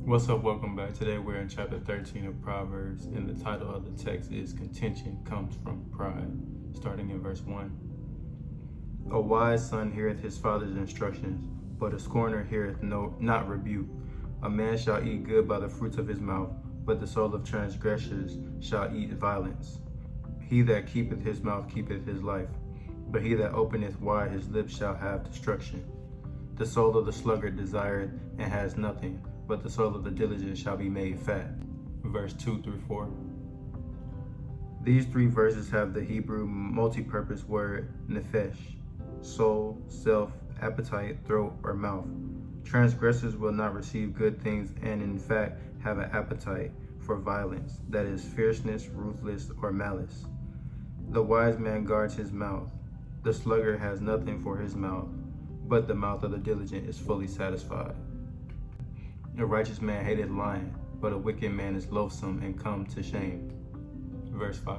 What's up? Welcome back. Today we're in chapter 13 of Proverbs, and the title of the text is Contention Comes from Pride, starting in verse 1. A wise son heareth his father's instructions, but a scorner heareth not rebuke. A man shall eat good by the fruits of his mouth, but the soul of transgressors shall eat violence. He that keepeth his mouth keepeth his life, but he that openeth wide his lips shall have destruction. The soul of the sluggard desireth and has nothing, but the soul of the diligent shall be made fat. Verse 2 through 4. These three verses have the Hebrew multi-purpose word nephesh, soul, self, appetite, throat, or mouth. Transgressors will not receive good things and in fact have an appetite for violence, that is fierceness, ruthless, or malice. The wise man guards his mouth. The sluggard has nothing for his mouth, but the mouth of the diligent is fully satisfied. A righteous man hateth lying, but a wicked man is loathsome and come to shame. Verse 5.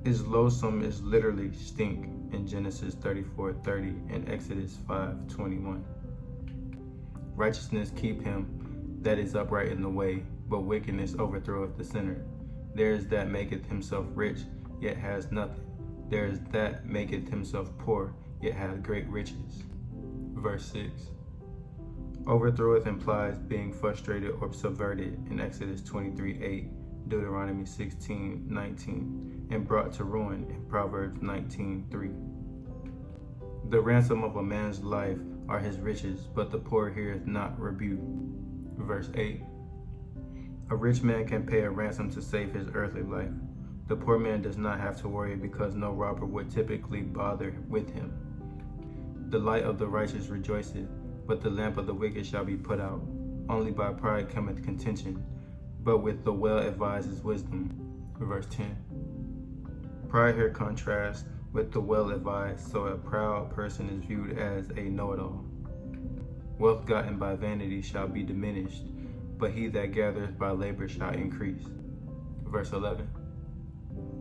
Is loathsome is literally stink in Genesis 34:30 and Exodus 5:21. Righteousness keep him that is upright in the way, but wickedness overthroweth the sinner. There is that maketh himself rich, yet has nothing. There is that maketh himself poor, yet hath great riches. Verse 6. Overthroweth implies being frustrated or subverted in Exodus 23:8, Deuteronomy 16:19, and brought to ruin in Proverbs 19:3. The ransom of a man's life are his riches, but the poor heareth not rebuke. Verse 8. A rich man can pay a ransom to save his earthly life. The poor man does not have to worry because no robber would typically bother with him. The light of the righteous rejoiceth, but the lamp of the wicked shall be put out. Only by pride cometh contention, but with the well-advised is wisdom. Verse 10. Pride here contrasts with the well-advised, so a proud person is viewed as a know-it-all. Wealth gotten by vanity shall be diminished, but he that gathereth by labor shall increase. Verse 11.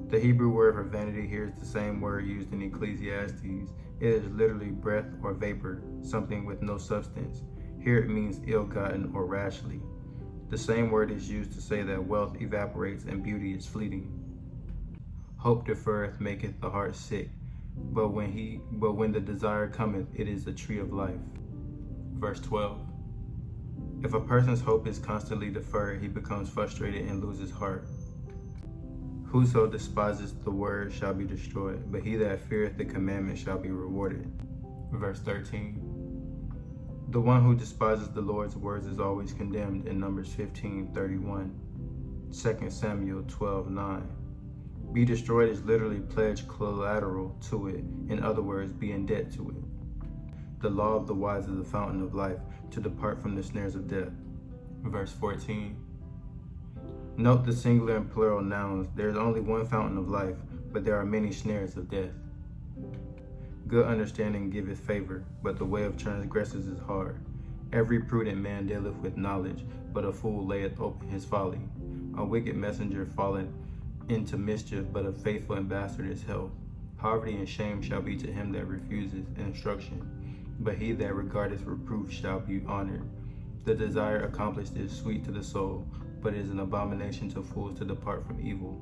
The Hebrew word for vanity here is the same word used in Ecclesiastes. It is literally breath or vapor, something with no substance. Here it means ill-gotten or rashly. The same word is used to say that wealth evaporates and beauty is fleeting. Hope deferreth maketh the heart sick, but when the desire cometh, it is a tree of life. Verse 12. If a person's hope is constantly deferred, he becomes frustrated and loses heart. Whoso despises the word shall be destroyed, but he that feareth the commandment shall be rewarded. Verse 13. The one who despises the Lord's words is always condemned in Numbers 15:31, 2 Samuel 12:9. Be destroyed is literally pledged collateral to it, in other words, be in debt to it. The law of the wise is the fountain of life, to depart from the snares of death. Verse 14. Note the singular and plural nouns. There is only one fountain of life, but there are many snares of death. Good understanding giveth favor, but the way of transgressors is hard. Every prudent man dealeth with knowledge, but a fool layeth open his folly. A wicked messenger falleth into mischief, but a faithful ambassador is health. Poverty and shame shall be to him that refuseth instruction, but he that regardeth reproof shall be honored. The desire accomplished is sweet to the soul, but it is an abomination to fools to depart from evil.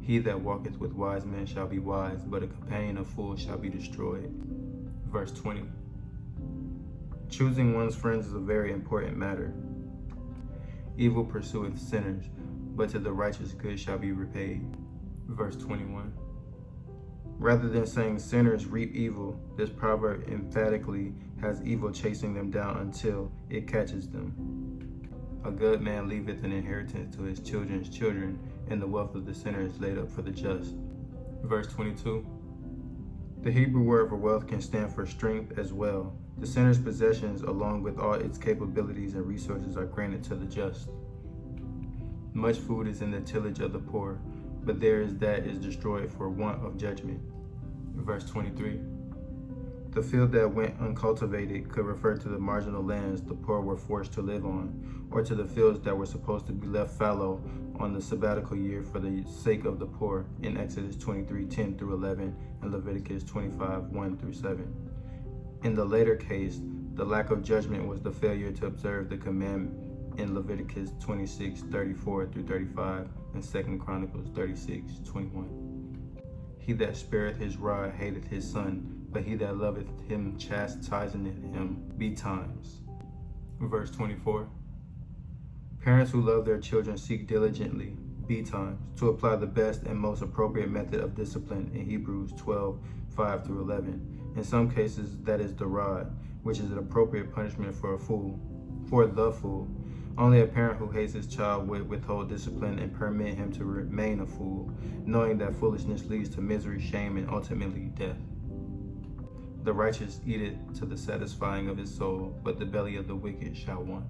He that walketh with wise men shall be wise, but a companion of fools shall be destroyed. Verse 20. Choosing one's friends is a very important matter. Evil pursueth sinners, but to the righteous good shall be repaid. Verse 21. Rather than saying sinners reap evil, this proverb emphatically has evil chasing them down until it catches them. A good man leaveth an inheritance to his children's children, and the wealth of the sinner is laid up for the just. Verse 22. The Hebrew word for wealth can stand for strength as well. The sinner's possessions, along with all its capabilities and resources, are granted to the just. Much food is in the tillage of the poor, but there is that is destroyed for want of judgment. Verse 23. The field that went uncultivated could refer to the marginal lands the poor were forced to live on, or to the fields that were supposed to be left fallow on the sabbatical year for the sake of the poor in Exodus 23:10-11 and Leviticus 25:1-7. In the later case, The lack of judgment was the failure to observe the commandment in Leviticus 26:34 through 35 and 2 Chronicles 36:21. He that spareth his rod hateth his son, but he that loveth him chastiseth him betimes. Verse 24. Parents who love their children seek diligently betimes to apply the best and most appropriate method of discipline in Hebrews 12:5 through 11. In some cases, that is the rod, which is an appropriate punishment for the fool. Only a parent who hates his child would withhold discipline and permit him to remain a fool, knowing that foolishness leads to misery, shame, and ultimately death. The righteous eat it to the satisfying of his soul, but the belly of the wicked shall want.